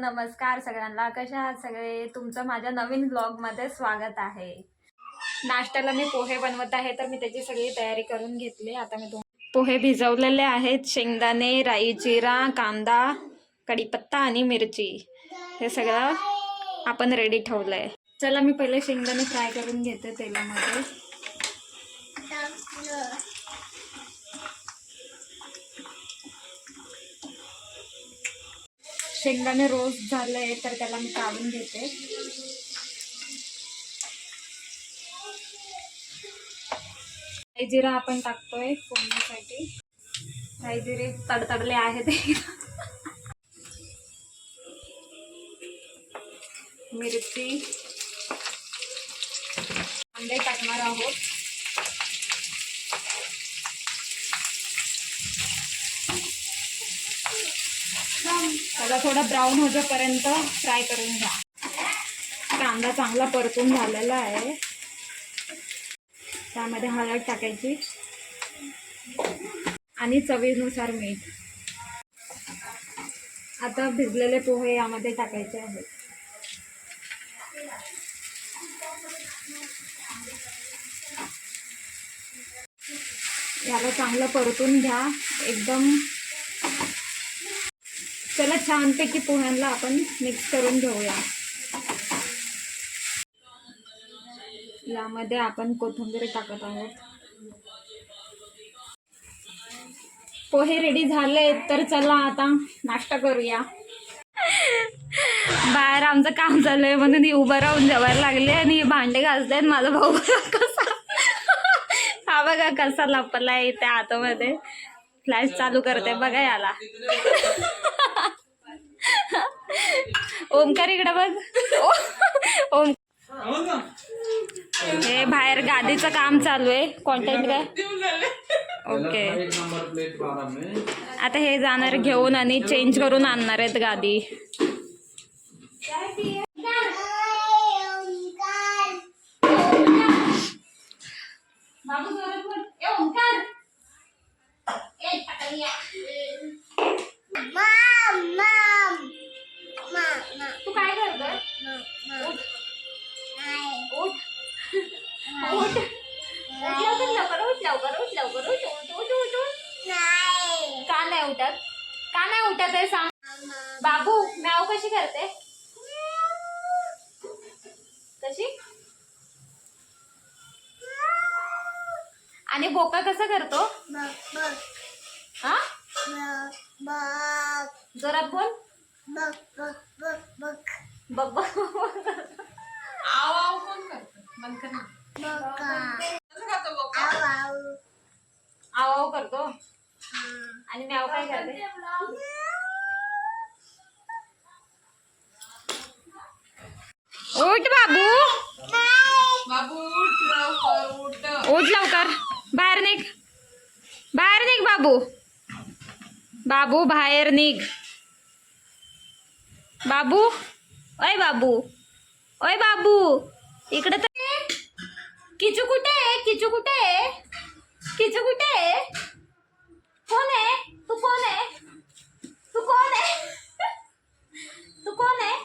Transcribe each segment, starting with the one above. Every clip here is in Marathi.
नमस्कार सगळ्यांना. कशा आहात सगळे? तुमचं माझ्या नवीन ब्लॉगमध्ये स्वागत आहे. नाश्त्याला मी पोहे बनवत आहे, तर मी त्याची सगळी तयारी करून घेतली. आता मी पोहे भिजवलेले आहेत. शेंगदाणे, राई, जिरा, कांदा, कढीपत्ता आणि मिरची हे सगळं आपण रेडी ठेवलंय. चला मी पहिले शेंगदाणे फ्राय करून घेते तेलामध्ये. शेंगदाणे रोस्ट झाले तर त्याला मी काढून घेते. राई जिरा आपण टाकतोय फोडणीसाठी. राई जिरे तडतडले आहेत. मिरची, कांदे टाकणार आहोत. त्याला थोडा ब्राऊन होईपर्यंत फ्राय करून घ्या. कांदा चांगला परतून झालेला आहे. त्यामध्ये हळद टाकायची आणि चवीनुसार मीठ. आता भिजलेले पोहे यामध्ये टाकायचे आहेत. याला चांगलं परतून घ्या एकदम. चला छानपैकी पोह्यांना आपण मिक्स करून घेऊया. यामध्ये आपण कोथिंबीर टाकत आहोत. पोहे रेडी झाले तर चला आता नाश्ता करूया. बाहेर आमचं काम चालू आहे म्हणून ही उभं राहून जेवायला लागले आणि भांडे घासतायत. माझा भाऊ कसा हा बघा कसा लपलाय त्या आतमध्ये. फ्लॅश चालू करते बघा याला. ओमकार इकडे बघ. ओम हे बाहेर गादीचं काम चालू आहे. कॉन्टेंट काय ओके. आता हे जाणार घेऊन आणि चेंज करून आणणार आहेत गादी. तू काय करतोय? का नाही उठत? का नाही उठत आहे सांग. बाबू म्याव कशी करते? कशी? आणि बोका कसा करतो? हा जोरात बोल. बघ आव कोण करतो? आव करतो. आणि म्याव काय करते? उठ बाबू. उठ लवकर. बाहेर निघ. बाहेर निघ बाबू. बाबू बाहेर निघ. बाबू ओय बाबू. ओय बाबू इकडे तर. किचू कुठे आहे? किचू कुठे आहे? किचू कुठे आहे? कोण आहे? तू कोण आहे? तू कोण आहे? तू कोण आहे?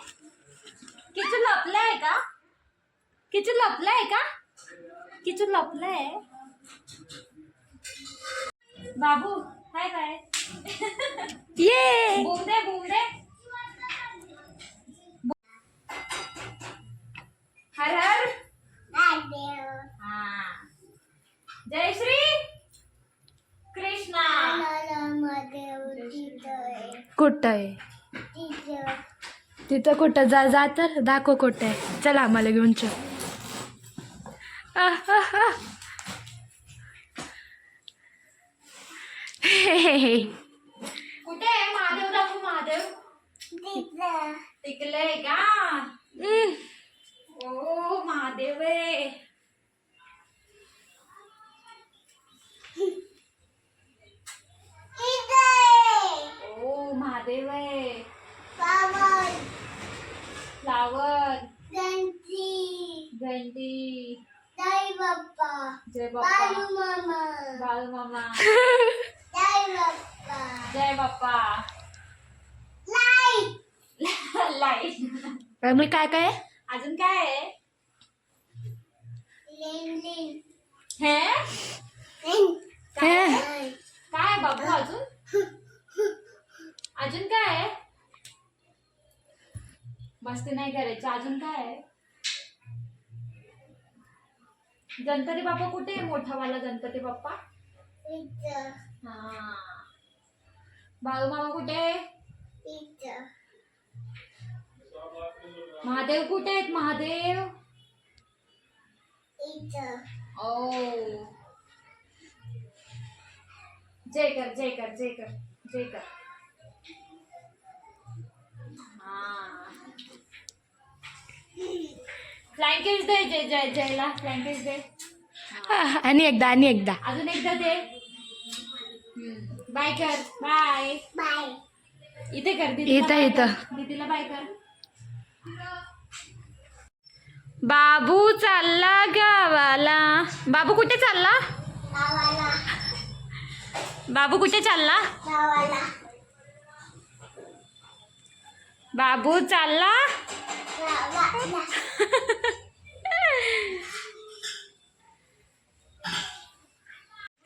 किचू लपलाय का? किचू लपलाय का? किचू लपलाय. बाबू हाय बाय. ये बूम दे बूम दे. हर हर हा. जय श्री कृष्णा. कुठं आहे? तिथं कुठं? जा जा तर दाखव कुठं आहे. चला आम्हाला घेऊन चल. कुठे आहे महादेव? दाखव महादेव. तिकडे का? ओ महादेव आहे. ओ महादेव आहे. फ्लावर घंटी. जय बाप्पा. जय बाप्पा. बाळू मामा. जय बाप्पा. चाललाय. मी काय काय आहे? अजून काय आहे? हे काय बाबू अजून? अजून काय आहे? मस्ती नाही करायची. अजून काय आहे? गणपती बाप्पा कुठे आहे? मोठा वाला गणपती बाप्पा. हा. बाळू मामा कुठे आहे? महादेव कुठे आहेत? महादेव. ओ. जय कर जय कर जय कर जय कर. फ्लँकेज दे. जय जय जयला फ्लँकेज दे. आणि एकदा अजून एकदा दे. बाय कर. Bye bye. इथे कर. इथं. दीदीला बाय कर. बाबू चालला गावाला. बाबू कुठे चालला? बाबू कुठे चालला? बाबू चालला.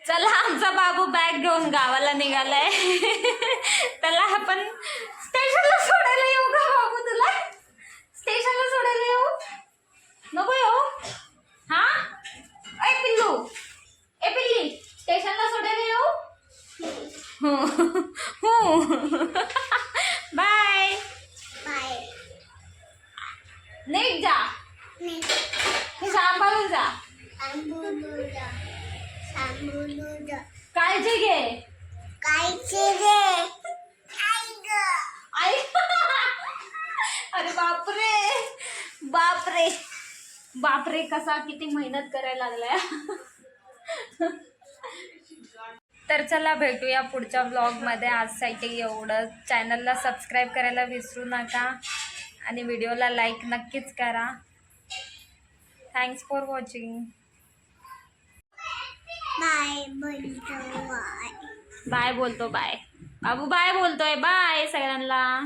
चला आमचा बाबू बॅग घेऊन गावाला निघालाय. त्याला आपण स्टेशनला सोडायला येऊ का बाबू? तुला स्टेशनला सोडायला येऊ? नको येऊ? हा. ए पिल्लू. ए पिल्ली. स्टेशनला सोडायला येऊ? हो. बाय. नीट जा. सांभाळून जा. काळजी घे. आई. अरे बापरे बापरे बापरे. कसा किती मेहनत करायला लागलाय. तर चला भेटूया पुढच्या व्लॉगमध्ये. आजसाठी एवढं. चॅनलला सबस्क्राईब करायला विसरू नका आणि व्हिडिओला लाईक नक्कीच करा. Thanks for watching. बाय बोलतो. बाय बाबू. बाय बोलतोय. बाय सगळ्यांना.